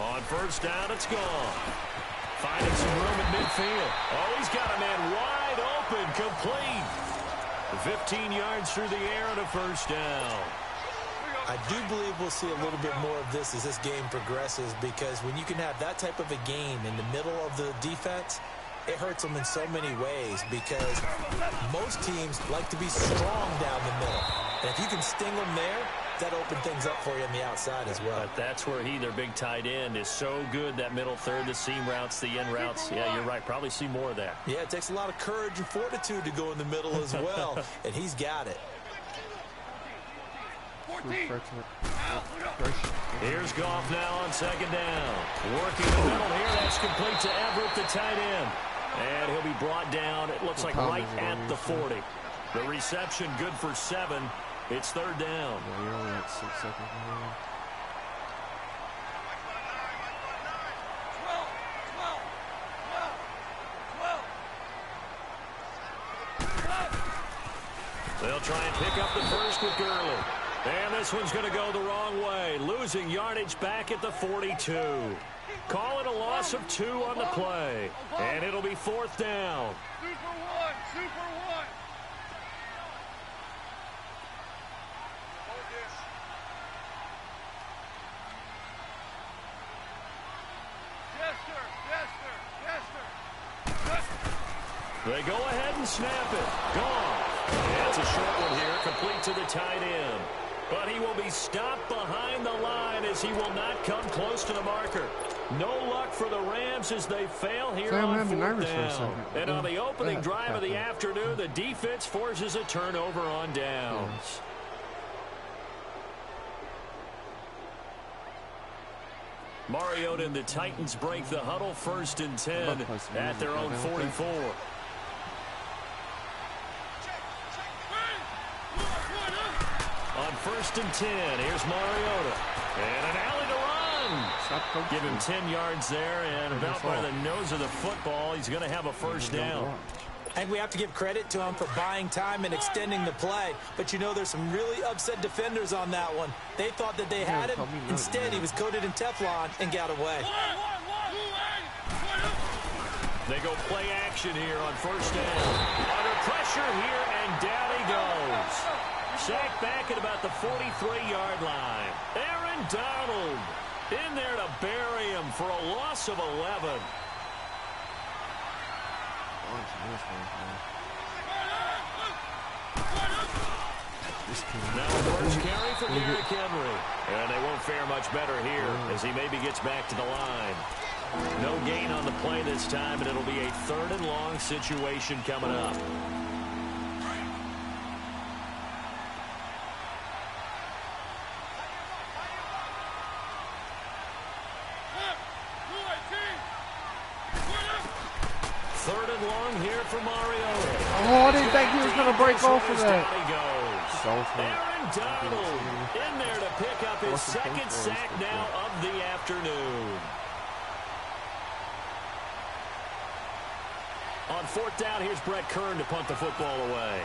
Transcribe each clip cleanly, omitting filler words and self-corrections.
On first down, it's gone. Finding some room at midfield. Oh, he's got a man wide open, complete. 15 yards through the air and a first down. I do believe we'll see a little bit more of this as this game progresses, because when you can have that type of a game in the middle of the defense, it hurts them in so many ways, because most teams like to be strong down the middle. And if you can sting them there, that opens things up for you on the outside as well. But that's where their big tight end, is so good, that middle third, the seam routes, the in routes. Yeah, you're right. Probably see more of that. Yeah, it takes a lot of courage and fortitude to go in the middle as well, and he's got it. Here's Goff now on second down. Working the middle here. That's complete to Everett, the tight end. And he'll be brought down, it looks like, right at the 40. The reception good for 7. It's third down. Yeah, you're only at 6 seconds. They'll try and pick up the first with Gurley. And this one's going to go the wrong way. Losing yardage back at the 42. Call it a loss of 2 on the play. And it'll be fourth down. Super one, super one. They go ahead and snap it. Gone. And it's a short one here, complete to the tight end. But he will be stopped behind the line as he will not come close to the marker. No luck for the Rams as they fail here on fourth down. And on the opening drive of the afternoon, the defense forces a turnover on downs. Mariota and the Titans break the huddle, 1st and 10 at their own 44. On 1st and 10, here's Mariota. And an alley to run. Give him 10 yards there, and about by the nose of the football, he's going to have a first down. I think we have to give credit to him for buying time and extending the play. But, you know, there's some really upset defenders on that one. They thought that they had him. Instead, he was coated in Teflon and got away. They go play action here on first down. Under pressure here, and down he goes. Sacked back at about the 43-yard line. Aaron Donald in there to bury him for a loss of 11. Now first carry for Derrick Henry. And they won't fare much better here as he maybe gets back to the line. No gain on the play this time, and it'll be a 3rd and long situation coming up. Third and long here for Mariota. Oh, I didn't think he was going to break off of that. Aaron Donald in there to pick up his 2nd sack now of the afternoon. On 4th down, here's Brett Kern to punt the football away.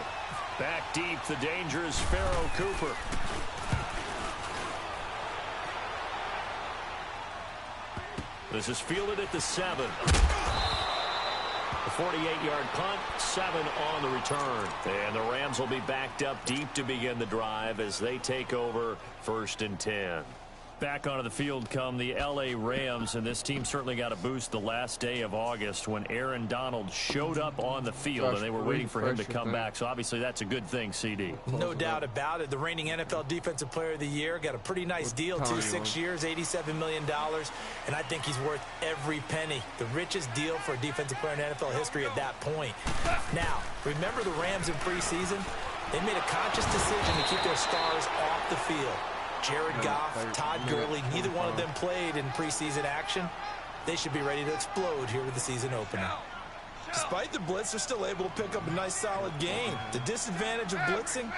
Back deep, the dangerous Pharaoh Cooper. This is fielded at the 7. A 48-yard punt, 7 on the return. And the Rams will be backed up deep to begin the drive as they take over 1st and 10. Back onto the field come the L.A. Rams, and this team certainly got a boost the last day of August when Aaron Donald showed up on the field, and they were waiting for him to come back. So obviously that's a good thing, CD. No doubt about it. The reigning NFL Defensive Player of the Year got a pretty nice deal, too. 6 years, $87 million, and I think he's worth every penny. The richest deal for a defensive player in NFL history at that point. Now, remember the Rams in preseason? They made a conscious decision to keep their stars off the field. Jared Goff, Todd Gurley, neither one of them played in preseason action. They should be ready to explode here with the season opener. Despite the blitz, they're still able to pick up a nice, solid game. The disadvantage of blitzing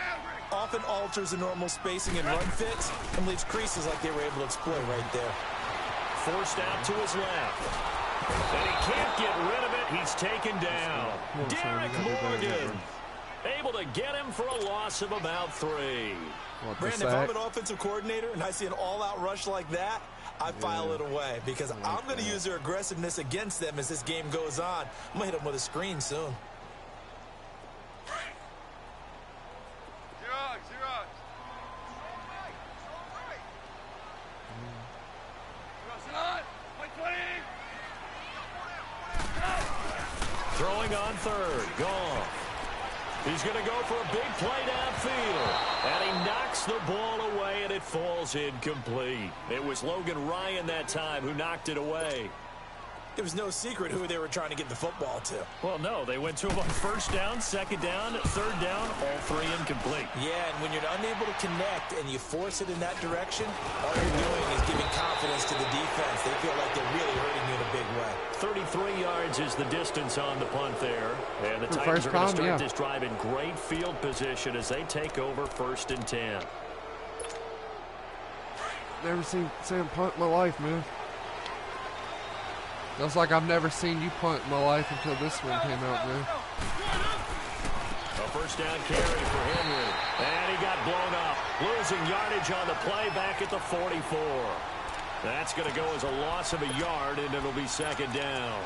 often alters the normal spacing and run fits and leaves creases like they were able to exploit right there. Forced out to his left. And he can't get rid of it. He's taken down. Derek Morgan able to get him for a loss of about 3. Brandon, if I'm an offensive coordinator and I see an all-out rush like that, I file it away because I'm going to use their aggressiveness against them as this game goes on. I'm going to hit them with a screen soon. Throwing on third. Gone. He's going to go for a big play downfield. And he knocks the ball away, and it falls incomplete. It was Logan Ryan that time who knocked it away. It was no secret who they were trying to get the football to. Well, no. They went to him on first down, second down, third down, all three incomplete. Yeah, and when you're unable to connect and you force it in that direction, all you're doing is giving confidence to the defense. They feel like they're really hurting you in a big way. 33 yards is the distance on the punt there. And the Titans are going to start this drive in great field position as they take over 1st and 10. Never seen Sam punt in my life, man. Feels like I've never seen you punt in my life until this one came out, man. A first down carry for Henry. And he got blown up. Losing yardage on the play back at the 44. That's going to go as a loss of a yard, and it'll be 2nd down.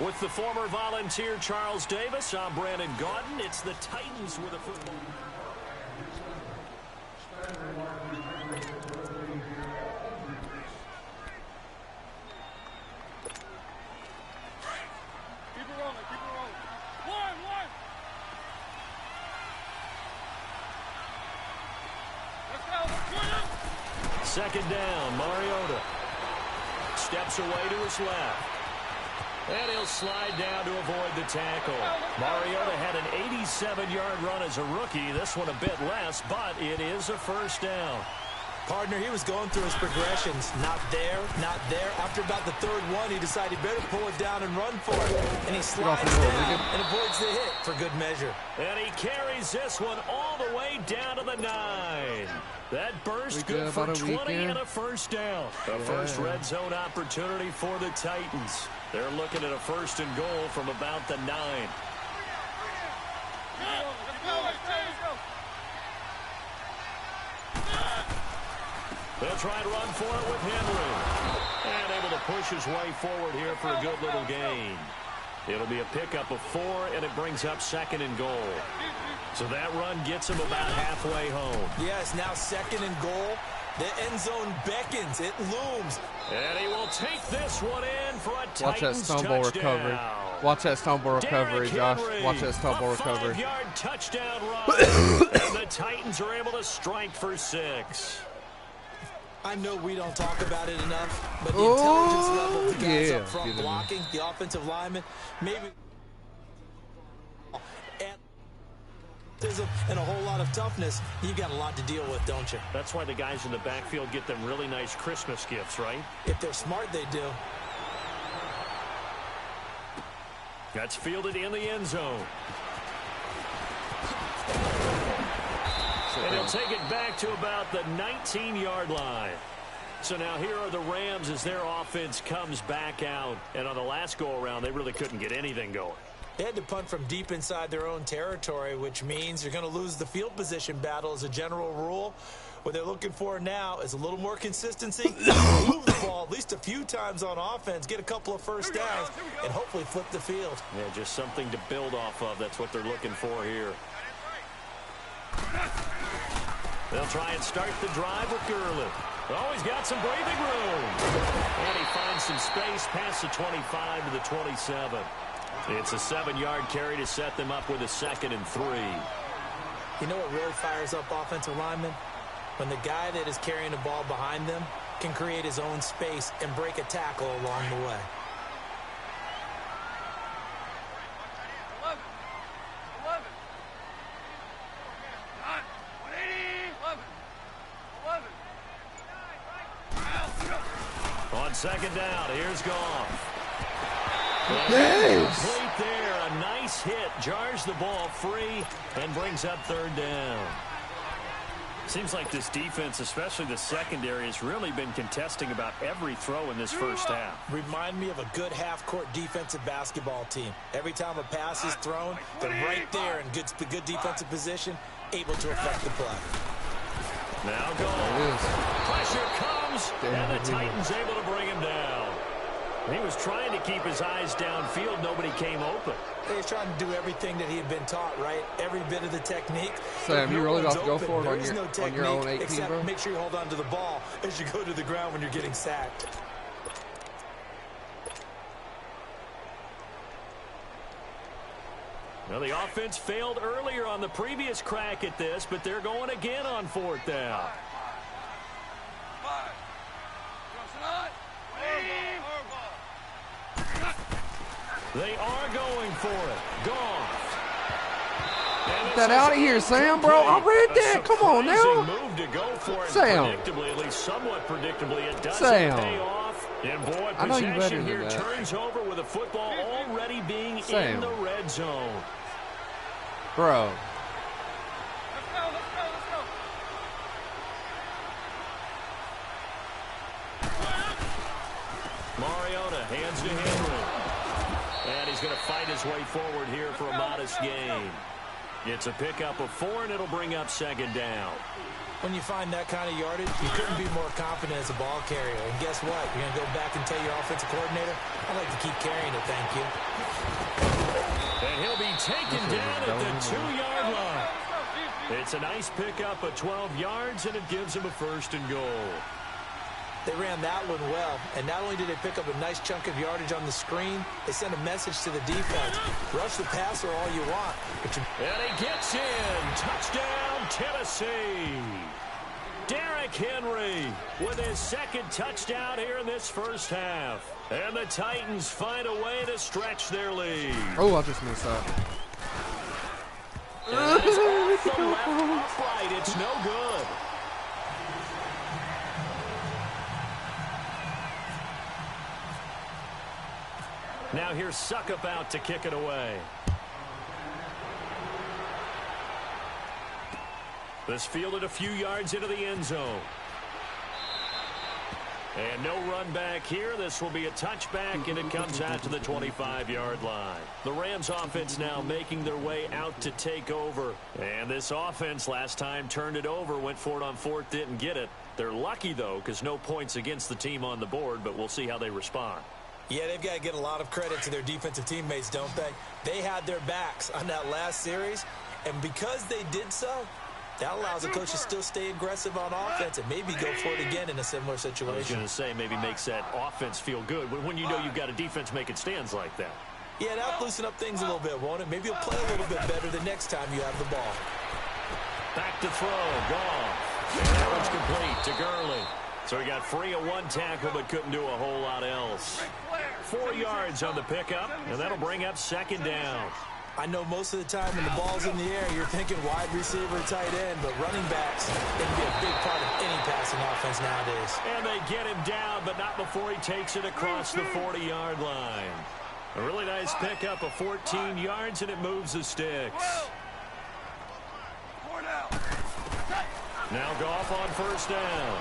With the former Volunteer Charles Davis, I'm Brandon Gaudin. It's the Titans with a football. Second down, Mariota steps away to his left. And he'll slide down to avoid the tackle. Mariota had an 87-yard run as a rookie. This one a bit less, but it is a first down. Partner, he was going through his progressions. Not there, not there. After about the third one, he decided better pull it down and run for it. And he slides down and avoids the hit for good measure. And he carries this one all the way down to the 9. That burst good for 20 and a first down. A first red zone opportunity for the Titans. They're looking at a 1st and goal from about the 9. They'll try and run for it with Henry. And able to push his way forward here for a good little gain. It'll be a pickup of 4, and it brings up 2nd and goal. So that run gets him about halfway home. Yes, now 2nd and goal. The end zone beckons. It looms. And he will take this one in for a Titans Watch that stumble recovery. Watch that stumble recovery, Josh. Watch that stumble recovery. 5-yard touchdown run. And the Titans are able to strike for 6. I know we don't talk about it enough, but the intelligence level of the guys up front blocking, the offensive linemen, maybe and a whole lot of toughness, you got a lot to deal with, don't you? That's why the guys in the backfield get them really nice Christmas gifts, right? If they're smart, they do. That's fielded in the end zone. And he'll take it back to about the 19-yard line. So now here are the Rams as their offense comes back out. And on the last go-around, they really couldn't get anything going. They had to punt from deep inside their own territory, which means you're going to lose the field position battle as a general rule. What they're looking for now is a little more consistency, move the ball at least a few times on offense, get a couple of first downs, and hopefully flip the field. Yeah, just something to build off of. That's what they're looking for here. They'll try and start the drive with Gurley. Oh, he's got some breathing room. And he finds some space past the 25 to the 27. It's a 7-yard carry to set them up with a 2nd and 3. You know what really fires up offensive linemen? When the guy that is carrying the ball behind them can create his own space and break a tackle along the way. 2nd down, here's Goff. Yes. Complete there, a nice hit, jars the ball free, and brings up 3rd down. Seems like this defense, especially the secondary, has really been contesting about every throw in this first half. Remind me of a good half-court defensive basketball team. Every time a pass is thrown, they're right there in good defensive position, able to affect the play. Now goal. Pressure comes, and the Titans able to bring him down. He was trying to keep his eyes downfield. Nobody came open. He was trying to do everything that he had been taught, right? Every bit of the technique. Sam, you really got to go for it on your own 18, bro? Make sure you hold on to the ball as you go to the ground when you're getting sacked. Well, the offense failed earlier on the previous crack at this, but they're going again on 4th down. They are going for it. Goff. Get that out of here, Sam, bro. I read that. Come on now. Move to go for it. Sam. Predictably, at least somewhat predictably, it doesn't Sam. pay off. And boy, I know you better possession than here that. turns over with the football already being Sam. in the red zone. Bro. Let's go, let's go, let's go. Mariota hands to Henry. And he's going to fight his way forward here for a modest gain. It's a pickup of 4, and it'll bring up 2nd down. When you find that kind of yardage, you couldn't be more confident as a ball carrier. And guess what? You're going to go back and tell your offensive coordinator, I'd like to keep carrying it, thank you. And he'll be taken down at the 2-yard line. It's a nice pickup of 12 yards, and it gives him a 1st and goal. They ran that one well, and not only did they pick up a nice chunk of yardage on the screen, they sent a message to the defense. Rush the passer all you want. And he gets in. Touchdown, Tennessee. Derrick Henry with his 2nd touchdown here in this first half. And the Titans find a way to stretch their lead. Oh, I just missed that. And that's off the left upright. It's no good. Now here's Suckup out to kick it away. This fielded a few yards into the end zone. And no run back here. This will be a touchback, and it comes out to the 25-yard line. The Rams offense now making their way out to take over. And this offense last time turned it over, went for it on 4th, didn't get it. They're lucky, though, because no points against the team on the board, but we'll see how they respond. Yeah, they've got to get a lot of credit to their defensive teammates, don't they? They had their backs on that last series, and because they did so, that allows the coach to still stay aggressive on offense and maybe go for it again in a similar situation. I was going to say, maybe makes that offense feel good when you know you've got a defense making stands like that. Yeah, that'll loosen up things a little bit, won't it? Maybe you'll play a little bit better the next time you have the ball. Back to throw. Goff. And that one's complete to Gurley. So he got free of 1 tackle but couldn't do a whole lot else. 4 yards on the pickup, and that'll bring up 2nd down. I know most of the time when the ball's in the air, you're thinking wide receiver, tight end, but running backs can be a big part of any passing offense nowadays. And they get him down, but not before he takes it across the 40-yard line. A really nice pickup of 14 yards, and it moves the sticks. Now Goff on 1st down.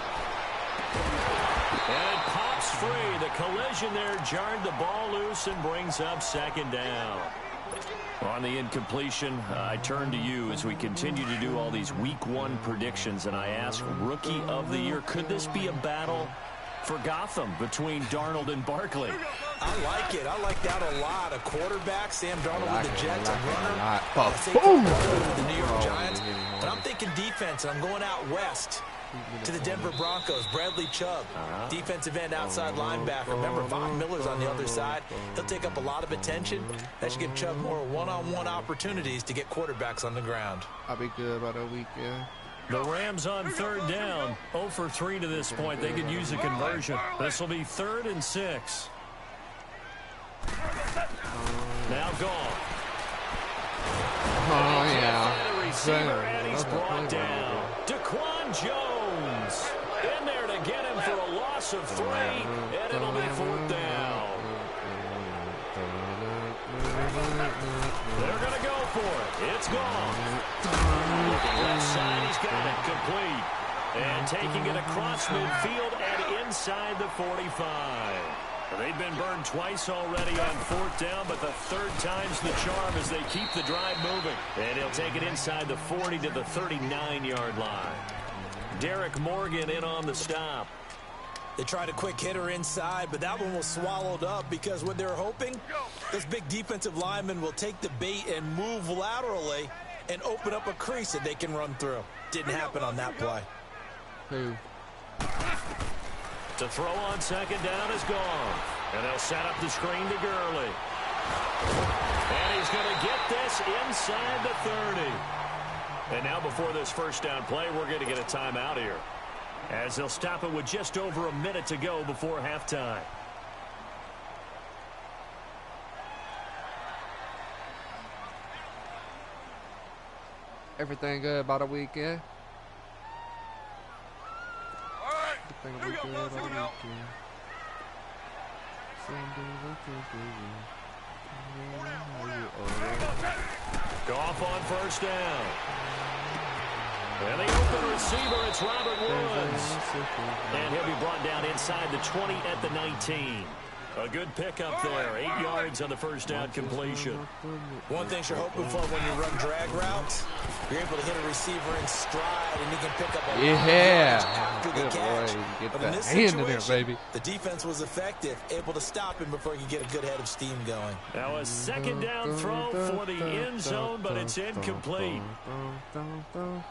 And it pops free. The collision there jarred the ball loose and brings up 2nd down. On the incompletion, I turn to you as we continue to do all these Week 1 predictions, and I ask, Rookie of the Year, could this be a battle for Gotham between Darnold and Barkley? I like it. I like that a lot. A quarterback, Sam Darnold with the Jets, a runner. Boom! With the New York Giants. But I'm thinking defense, and I'm going out west to the Denver Broncos. Bradley Chubb, defensive end, outside linebacker. Remember, Von Miller's on the other side. He'll take up a lot of attention. That should give Chubb more one-on-one opportunities to get quarterbacks on the ground. I'll be good about a week, yeah. The Rams on 3rd down. 0 for 3 to this point. They could use a conversion. This will be 3rd and 6. Now Goff. Oh, yeah. Receiver, and he's brought down. Daquan Jones in there to get him for a loss of 3, and it'll be 4th down. They're going to go for it. It's gone. Left side, He's got it complete. And taking it across midfield and inside the 45. They've been burned twice already on 4th down, but the 3rd time's the charm as they keep the drive moving. And he'll take it inside the 40 to the 39-yard line. Derek Morgan in on the stop. They tried a quick hitter inside, but that one was swallowed up because what they're hoping, this big defensive lineman will take the bait and move laterally and open up a crease that they can run through. Didn't happen on that play. Who? To throw on 2nd down is gone. And they'll set up the screen to Gurley. And he's going to get this inside the 30. And now before this 1st down play, we're going to get a timeout here, as they'll stop it with just over a minute to go before halftime. Everything good about a weekend? All right. Everything Here we good go, about boys. Here we a go. weekend. Goff on 1st down. And the open receiver, it's Robert Woods. And he'll be brought down inside the 20 at the 19. A good pickup there. 8 yards on the 1st down completion. One thing you're hoping for when you run drag routes, you're able to hit a receiver in stride and he can pick up a lot of yards after the Good catch. boy. Get But in that this hand in there, situation, baby. the defense was effective, able to stop him before he could get a good head of steam going. Now a 2nd down throw for the end zone, but it's incomplete.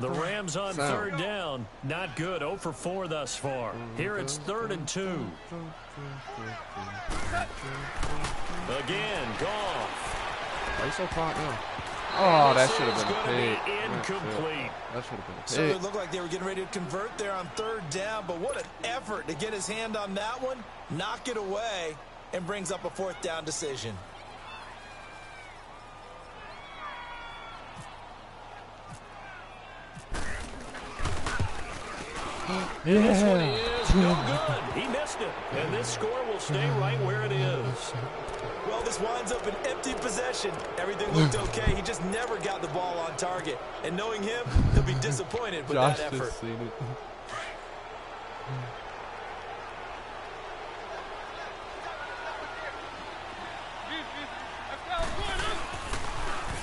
The Rams on 3rd down. Not good. 0 for 4 thus far. Here it's 3rd and 2. Again, Goff. Why are you so quiet now? Oh, that should have been a This is pick. gonna be incomplete. That should have been a So it pick. looked like they were getting ready to convert there on 3rd down, but what an effort to get his hand on that one, knock it away, and brings up a 4th down decision. This one is no good. He missed it. And this score will stay right where it is. Well, this winds up an empty possession. Everything looked okay. He just never got the ball on target. And knowing him, he'll be disappointed with Josh that effort. just seen it. Let's go, boys.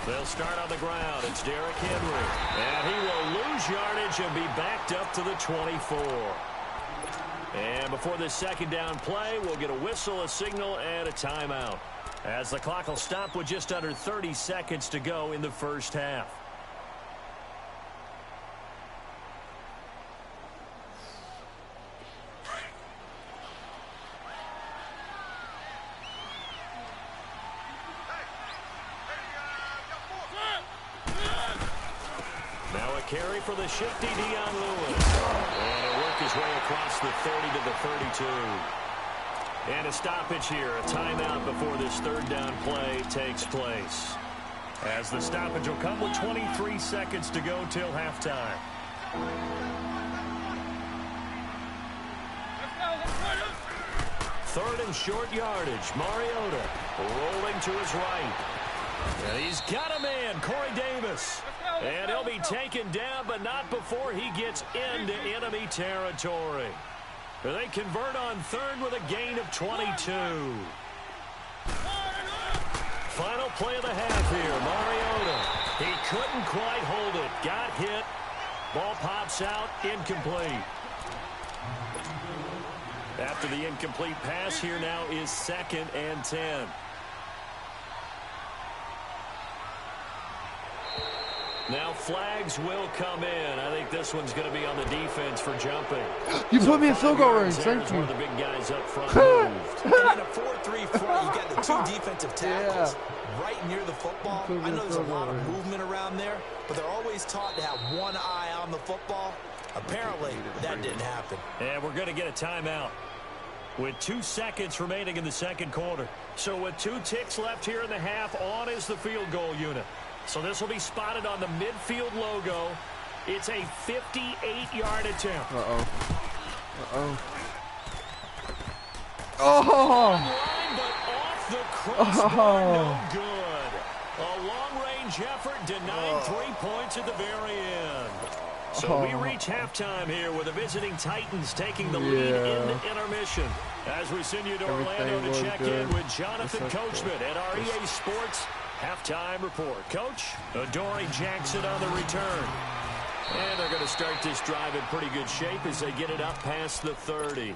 They'll start on the ground. It's Derrick Henry. And he will lose yardage and be backed up to the 24. And before this 2nd down play, we'll get a whistle, a signal, and a timeout, as the clock will stop with just under 30 seconds to go in the 1st half. Now a carry for the shifty Dion Lewis. And he'll work his way across the 30 to the 32. And a stoppage here, a timeout before this 3rd down play takes place, as the stoppage will come with 23 seconds to go till halftime. Let's go, 3rd and short yardage. Mariota rolling to his right. And he's got a man, Corey Davis. And he'll be taken down, but not before he gets into enemy territory. They convert on 3rd with a gain of 22. Final play of the half here. Mariota. He couldn't quite hold it. Got hit. Ball pops out. Incomplete. After the incomplete pass, here now is 2nd and 10. Now flags will come in. I think this one's going to be on the defense for jumping. You put me in field goal range. Thank There's you. one of the big guys up front moved. And in a 4-3 front, you got the 2 defensive tackles right near the football. I know there's a lot of movement around there, but they're always taught to have one eye on the football. Apparently, that didn't happen. And we're going to get a timeout with 2 seconds remaining in the 2nd quarter. So with 2 ticks left here in the half, on is the field goal unit. So this will be spotted on the midfield logo. It's a 58-yard attempt. Uh-oh. Oh! Line, but off the crossbar, no good. A long-range effort denying 3 points at the very end. So we reach halftime here with the visiting Titans taking the lead into intermission. As we send you to Orlando to check in with Jonathan Coachman at our EA Sports halftime report. Coach, Adoree Jackson on the return. And they're going to start this drive in pretty good shape as they get it up past the 30.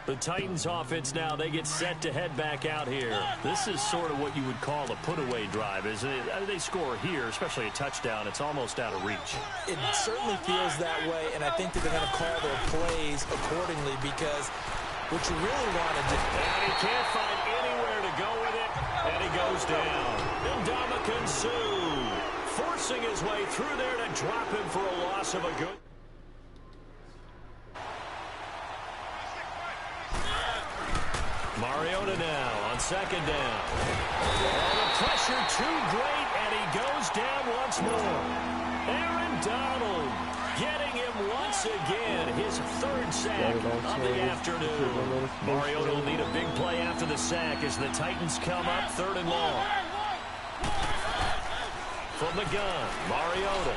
The Titans offense now, they get set to head back out here. This is sort of what you would call a put-away drive, isn't it? They score here, especially a touchdown. It's almost out of reach. It certainly feels that way, and I think that they're going to call their plays accordingly because what you really want to do... And he can't find anywhere to go with it, and he goes down. Ndamukong Suh forcing his way through there to drop him for a loss of a good... Mariota now on second down. Oh, the pressure too great, and he goes down once more. Aaron Donald getting him once again, his third sack of the afternoon. Mariota will need a big play after the sack as the Titans come up third and long. From the gun, Mariota.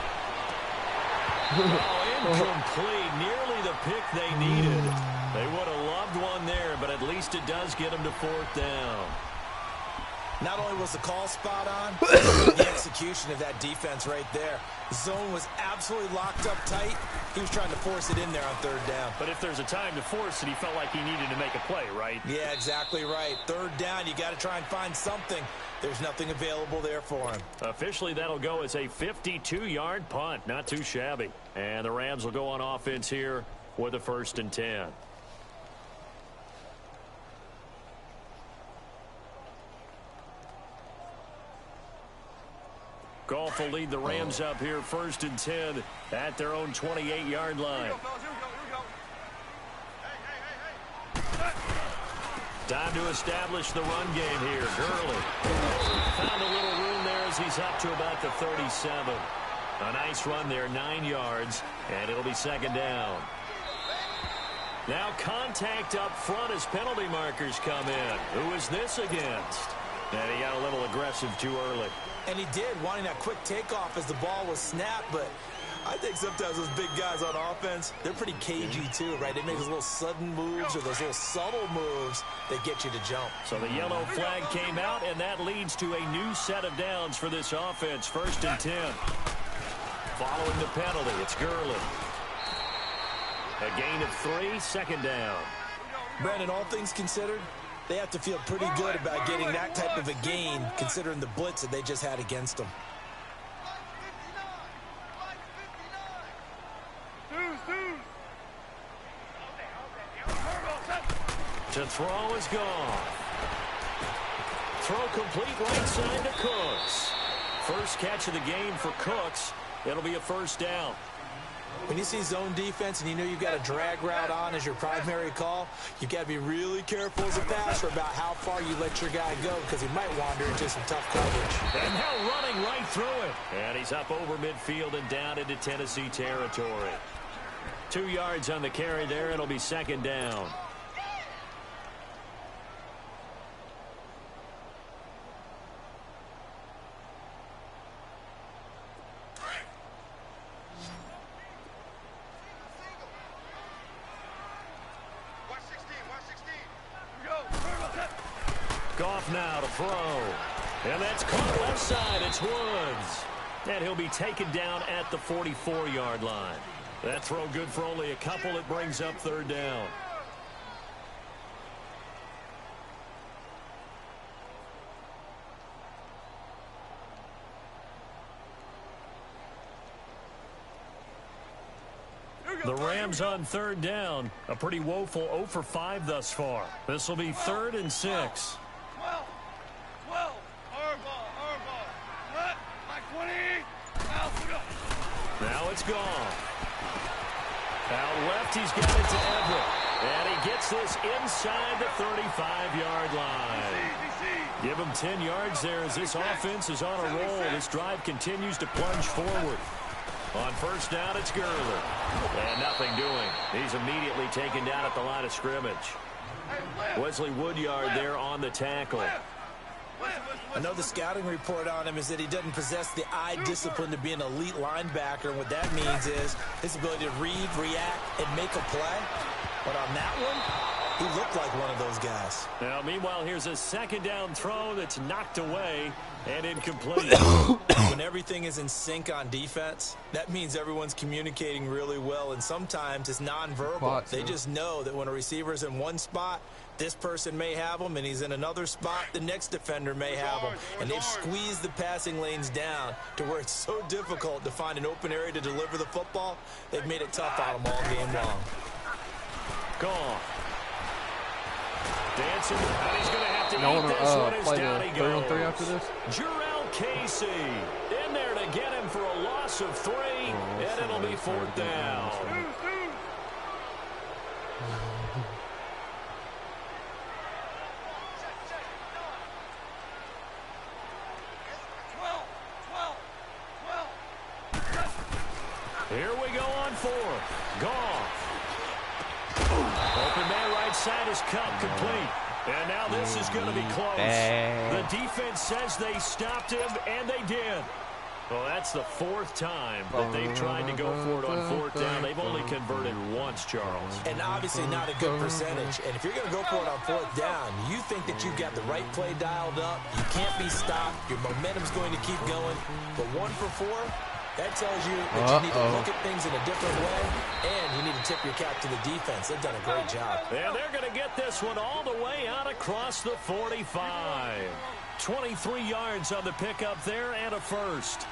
Oh, incomplete, nearly the pick they needed. They would have loved one there, but at least it does get them to fourth down. Not only was the call spot on, but the execution of that defense right there. The zone was absolutely locked up tight. He was trying to force it in there on third down. But if there's a time to force it, he felt like he needed to make a play, right? Yeah, exactly right. Third down, you got to try and find something. There's nothing available there for him. Officially, that'll go as a 52-yard punt. Not too shabby. And the Rams will go on offense here with a 1st and 10. Goff will lead the Rams up here 1st and 10 at their own 28-yard line. Time to establish the run game here. Gurley found a little room there as he's up to about the 37. A nice run there, 9 yards, and it'll be 2nd down. Now contact up front as penalty markers come in. Who is this against? And he got a little aggressive too early. And he did, wanting that quick takeoff as the ball was snapped, but I think sometimes those big guys on offense, they're pretty cagey too, right? They make those little sudden moves or those little subtle moves that get you to jump. So the yellow flag came out, and that leads to a new set of downs for this offense. 1st and 10. Following the penalty, it's Gurley. A gain of 3, 2nd down. Brandon, all things considered, they have to feel pretty good about getting that type of a gain, considering the blitz that they just had against them. To throw is gone. Throw complete right side to Cooks. First catch of the game for Cooks. It'll be a 1st down. When you see zone defense and you know you've got a drag route on as your primary call, you've got to be really careful as a passer about how far you let your guy go because he might wander into some tough coverage. And now running right through it. And he's up over midfield and down into Tennessee territory. 2 yards on the carry there. It'll be 2nd down. Goff now to throw. And that's caught left side. It's Woods. And he'll be taken down at the 44-yard line. That throw good for only a couple. It brings up 3rd down. The Rams on 3rd down. A pretty woeful 0 for 5 thus far. This will be 3rd and 6. 12. Hardball. What? My 20. Now it's gone. Out left, he's got it to Everett. And he gets this inside the 35-yard line. Give him 10 yards there as this offense is on a roll. This drive continues to plunge forward. On 1st down, it's Gurley. And nothing doing. He's immediately taken down at the line of scrimmage. Wesley Woodyard there on the tackle. I know the scouting report on him is that he doesn't possess the eye discipline to be an elite linebacker. And what that means is his ability to read, react, and make a play. But on that one, he looked like one of those guys. Now, meanwhile, here's a second down throw that's knocked away and incomplete. When everything is in sync on defense, that means everyone's communicating really well, and sometimes it's nonverbal. They just know that when a receiver's in one spot, this person may have him, and he's in another spot, the next defender may have him. And they've squeezed the passing lanes down to where it's so difficult to find an open area to deliver the football. They've made it tough on them all game long. Gone. Dancing, and he's going to have to eat this one as down he goes. 3-on-3 after this? Jarrell Casey in there to get him for a loss of 3, and it'll be 4th down. Here we go on 4th. Goff. Open man right side is cut complete. And now this is going to be close. The defense says they stopped him, and they did. Well, that's the 4th time that they've tried to go for it on 4th down. They've only converted once, Charles. And obviously not a good percentage. And if you're going to go for it on 4th down, you think that you've got the right play dialed up. You can't be stopped. Your momentum's going to keep going. But 1 for 4, that tells you that you need to look at things in a different way, and you need to tip your cap to the defense. They've done a great job. And they're going to get this one all the way out across the 45. 23 yards on the pickup there and a first.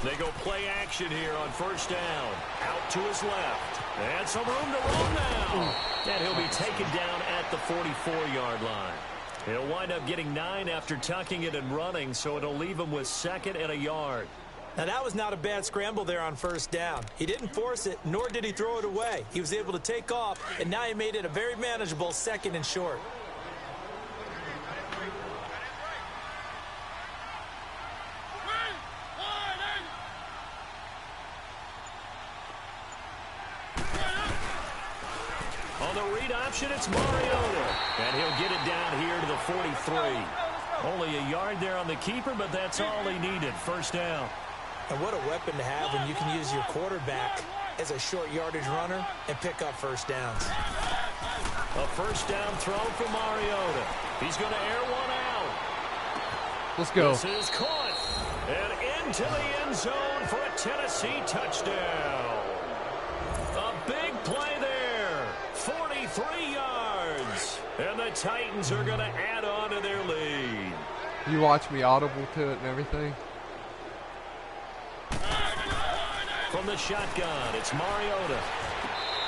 They go play action here on 1st down. Out to his left. And some room to run now. And he'll be taken down at the 44-yard line. He'll wind up getting 9 after tucking it and running, so it'll leave him with 2nd and a yard. Now, that was not a bad scramble there on 1st down. He didn't force it, nor did he throw it away. He was able to take off, and now he made it a very manageable 2nd and short. On the read option, it's Mariota. And he'll get it down here to the 43. Only a yard there on the keeper, but that's all he needed. 1st down. And what a weapon to have when you can use your quarterback as a short yardage runner and pick up 1st downs. A 1st down throw for Mariota. He's going to air one out. Let's go. This is caught. And into the end zone for a Tennessee touchdown. A big play there. 43 yards. And the Titans are going to add on to their lead. You watch me audible to it and everything. From the shotgun, it's Mariota.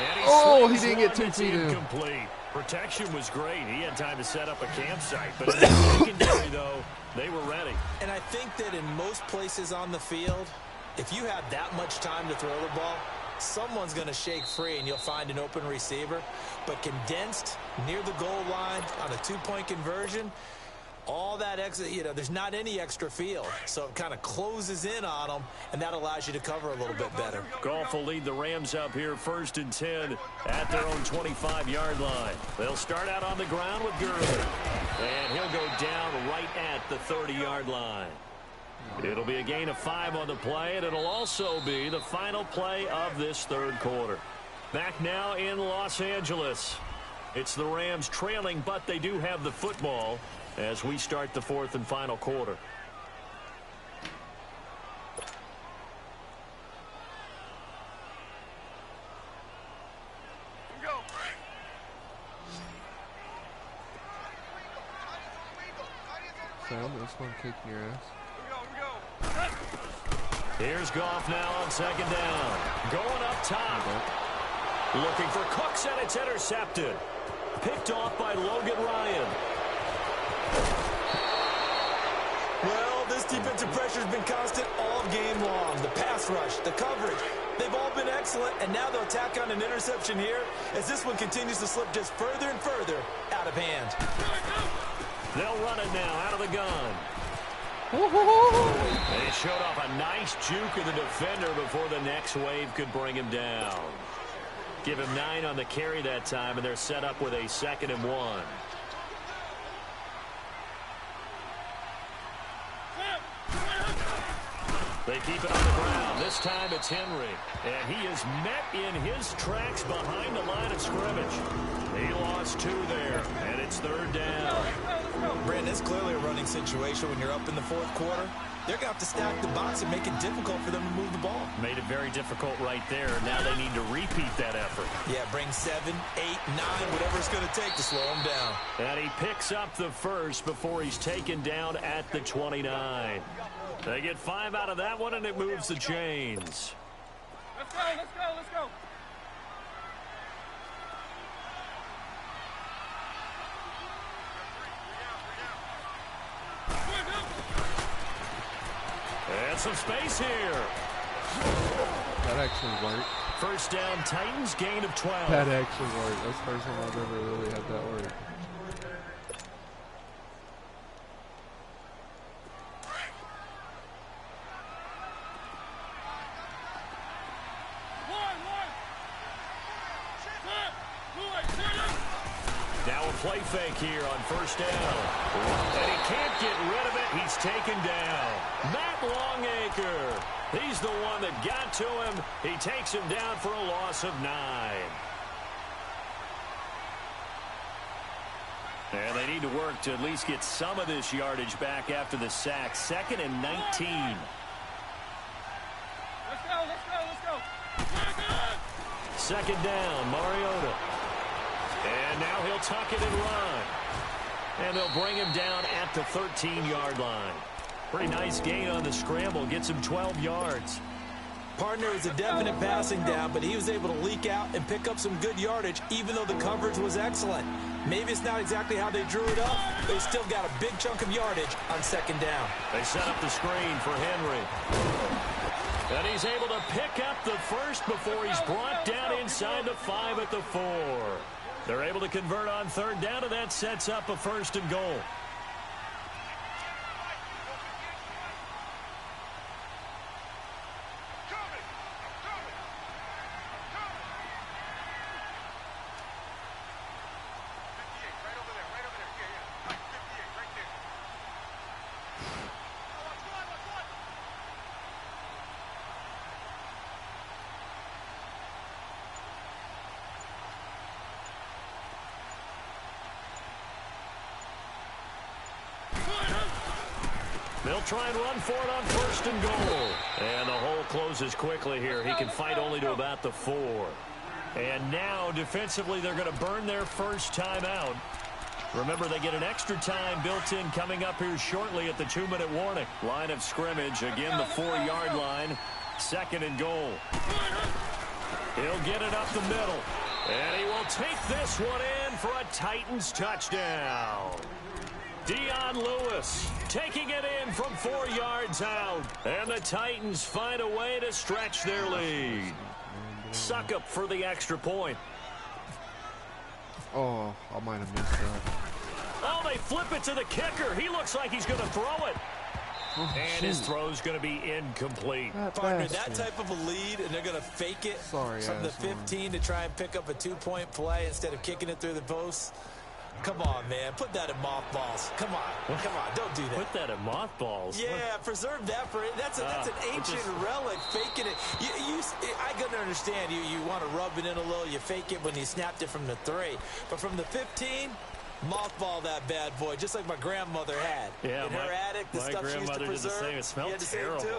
And he didn't get 2 feet in. Incomplete. Protection was great. He had time to set up a campsite. But in the secondary, though, they were ready. And I think that in most places on the field, if you have that much time to throw the ball, someone's going to shake free and you'll find an open receiver. But condensed near the goal line on a 2-point conversion, all that extra, there's not any extra field. So it kind of closes in on them, and that allows you to cover a little bit better. Goff will lead the Rams up here 1st and 10 at their own 25-yard line. They'll start out on the ground with Gurley. And he'll go down right at the 30-yard line. It'll be a gain of 5 on the play, and it'll also be the final play of this 3rd quarter. Back now in Los Angeles. It's the Rams trailing, but they do have the football as we start the 4th and final quarter. Go. Sam, this one kicking your ass. Here's Goff now on 2nd down. Going up top. Looking for Cooks, and it's intercepted. Picked off by Logan Ryan. Well, this defensive pressure has been constant all game long. The pass rush, the coverage, They've all been excellent, and now they'll tack on an interception here as this one continues to slip just further and further out of hand. They'll run it now out of the gun. They showed off a nice juke of the defender before the next wave could bring him down. Give him 9 on the carry that time, and they're set up with a 2nd and 1. They keep it on the ground. This time it's Henry. And he is met in his tracks behind the line of scrimmage. He lost 2 there, and it's 3rd down. Brandon, it's clearly a running situation when you're up in the 4th quarter. They're going to have to stack the box and make it difficult for them to move the ball. Made it very difficult right there. Now they need to repeat that effort. Yeah, bring 7, 8, 9, whatever it's going to take to slow them down. And he picks up the first before he's taken down at the 29. They get 5 out of that one, and it moves the chains. Let's go, let's go, let's go. And some space here. That actually worked. First down, Titans, gain of 12. That actually worked. That's the first time I've ever really had that work. Now a play fake here on first down. And he can't get rid of it. He's taken down. Matt Longacre. He's the one that got to him. He takes him down for a loss of 9. And they need to work to at least get some of this yardage back after the sack. 2nd and 19. Let's go, let's go, let's go. 2nd down, Mariota. And now he'll tuck it and run. And they'll bring him down at the 13-yard line. Pretty nice gain on the scramble. Gets him 12 yards. Partner was a definite passing down, but he was able to leak out and pick up some good yardage, even though the coverage was excellent. Maybe it's not exactly how they drew it up, but they still got a big chunk of yardage on 2nd down. They set up the screen for Henry. And he's able to pick up the first before he's brought down inside the 5 at the 4. They're able to convert on 3rd down, and that sets up a 1st and goal. They'll try and run for it on 1st and goal. And the hole closes quickly here. He can fight only to about the 4. And now, defensively, they're going to burn their first timeout. Remember, they get an extra time built in coming up here shortly at the 2-minute warning. Line of scrimmage, again, the 4-yard line. 2nd and goal. He'll get it up the middle. And he will take this one in for a Titans touchdown. Dion Lewis taking it in from 4 yards out. And the Titans find a way to stretch their lead. Suck up for the extra point. Oh, I might have missed that. Oh, they flip it to the kicker. He looks like he's going to throw it. Oh, and his throw's going to be incomplete. Partner, that type of a lead, and they're going to fake it from the 15 to try and pick up a 2-point play instead of kicking it through the posts. Come on, man. Put that in mothballs. Come on. Come on. Don't do that. Put that in mothballs? Yeah, preserve that for it. That's an ancient relic. Faking it. I can understand. You want to rub it in a little. You fake it when you snapped it from the 3. But from the 15, mothball that bad boy, just like my grandmother had. Yeah, in her attic, the stuff she used to preserve. Did the same. It smelled terrible. Here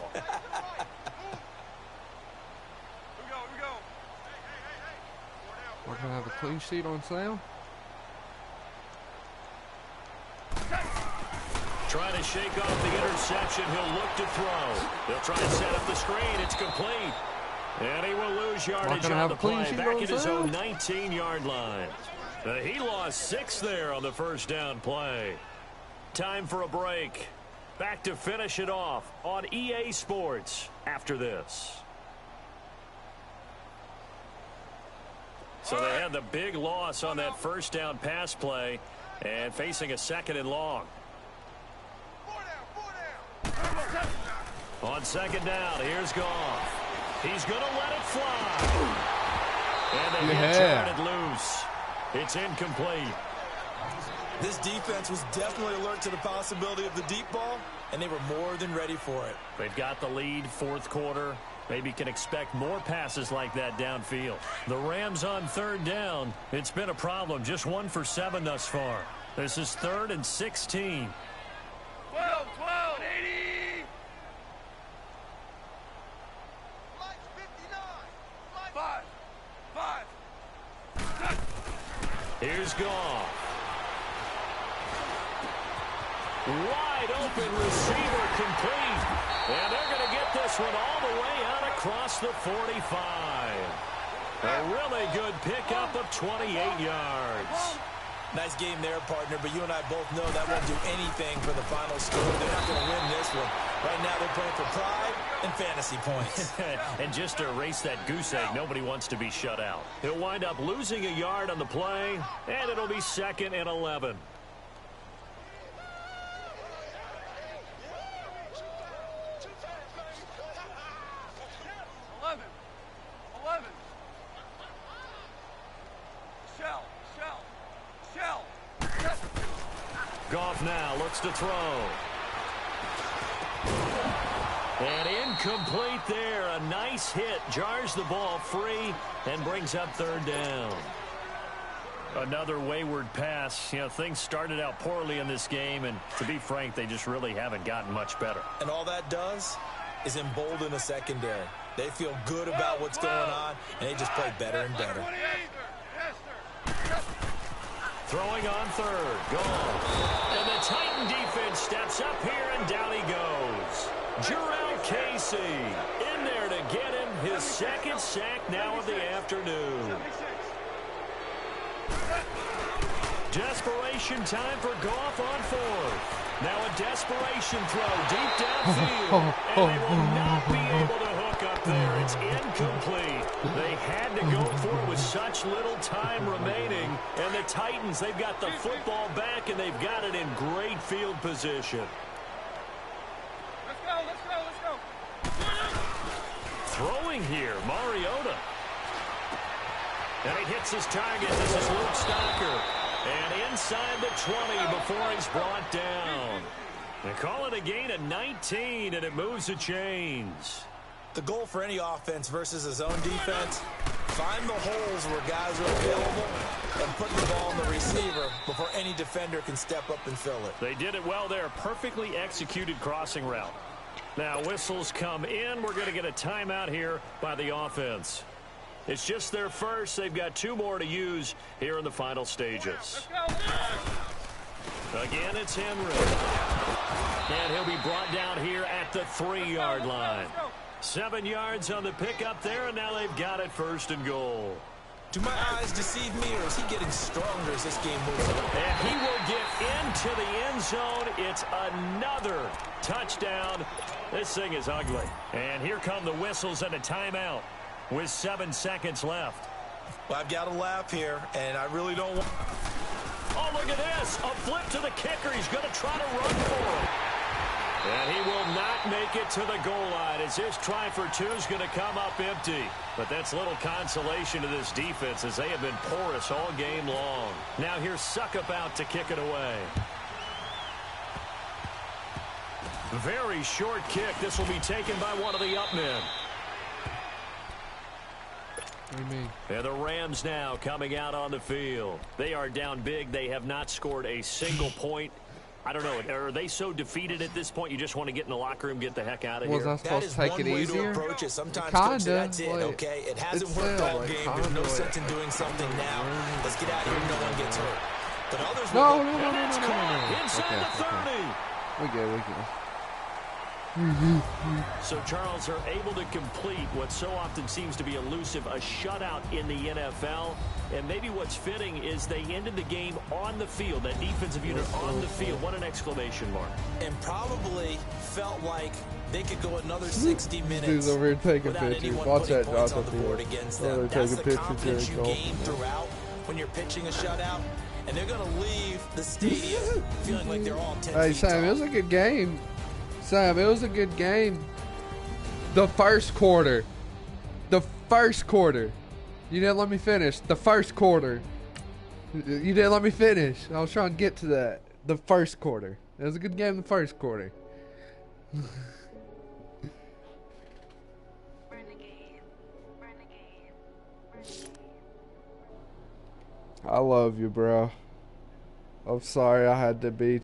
we go. We're going to have a clean sheet on sale. Trying to shake off the interception. He'll look to throw. They'll try to set up the screen. It's complete. And he will lose yardage on the play. Back at his own 19-yard line. He lost 6 there on the first down play. Time for a break. Back to finish it off on EA Sports after this. So they had the big loss on that first down pass play and facing a 2nd and long. On 2nd down, here's Goff. He's going to let it fly. And they turn it loose. It's incomplete. This defense was definitely alert to the possibility of the deep ball, and they were more than ready for it. They've got the lead, 4th quarter. Maybe can expect more passes like that downfield. The Rams on 3rd down. It's been a problem. Just 1 for 7 thus far. This is 3rd and 16. 12, 80. 5. Here's Goff. Wide open receiver complete. And they're going to get this one all the way out across the 45. A really good pickup of 28 yards. Nice game there, partner, but you and I both know that won't do anything for the final score. They're not going to win this one. Right now they're playing for pride and fantasy points. And just to erase that goose egg, nobody wants to be shut out. He'll wind up losing a yard on the play, and it'll be 2nd and 11. Goff now looks to throw. And incomplete there. A nice hit. Jars the ball free and brings up 3rd down. Another wayward pass. You know, things started out poorly in this game, and to be frank, they just really haven't gotten much better. And all that does is embolden the secondary. They feel good about what's going on, and they just play better and better. Throwing on 3rd. Goal. And the Titan defense steps up here, and down he goes. Jarrell Casey in there to get him his 2nd sack now of the afternoon. Desperation time for Goff on 4th. Now a desperation throw deep downfield. And they will not be able to hook up there. It's incomplete. They had to go for it with such little time remaining. And the Titans, they've got the football back, and they've got it in great field position. Let's go. Throwing here, Mariota. And he hits his target. This is Luke Stocker. And inside the 20 before he's brought down. They call it a gain of 19, and it moves the chains. The goal for any offense versus a zone defense, find the holes where guys are available and put the ball in the receiver before any defender can step up and fill it. They did it well there. Perfectly executed crossing route. Now whistles come in. We're going to get a timeout here by the offense. It's just their first. They've got 2 more to use here in the final stages. Again, it's Henry. And he'll be brought down here at the 3-yard line. 7 yards on the pickup there, and now they've got it 1st and goal. Do my eyes deceive me, or is he getting stronger as this game moves on? And he will get into the end zone. It's another touchdown. This thing is ugly. And here come the whistles and a timeout with 7 seconds left. Well, I've got to laugh here, and I really don't want... Oh, look at this. A flip to the kicker. He's going to try to run for it. And he will not make it to the goal line as his try for 2 is going to come up empty. But that's little consolation to this defense as they have been porous all game long. Now here's Suckup out to kick it away. Very short kick. This will be taken by one of the up men. What do you mean? And the Rams now coming out on the field. They are down big. They have not scored a single point. I don't know. Are they so defeated at this point you just want to get in the locker room, get the heck out of here? Was I supposed to take it easier? To approach it. Sometimes, Kinda, Coach, that's it, like, okay? It hasn't worked all game. There's no sense in doing something now. Let's get out here and no one gets hurt. But others No. Inside the 30. We good. So, Charles, are able to complete what so often seems to be elusive, a shutout in the NFL. And maybe what's fitting is they ended the game on the field, that defensive unit on the field. What an exclamation mark. And probably felt like they could go another 60 minutes Dude's over here taking without pictures. anyone Watch putting that points drop on at the the board end. against Oh, them. they're That's the taking pictures confidence here, you Joel. gain throughout when you're pitching a shutout. And they're going to leave the stadium feeling like they're all 10 Hey, feet Sam, tall. it was a good game. Sam, it was a good game. The first quarter. The first quarter. You didn't let me finish. The first quarter. You didn't let me finish. I was trying to get to that. The first quarter. It was a good game the first quarter. I love you, bro. I'm sorry I had to beat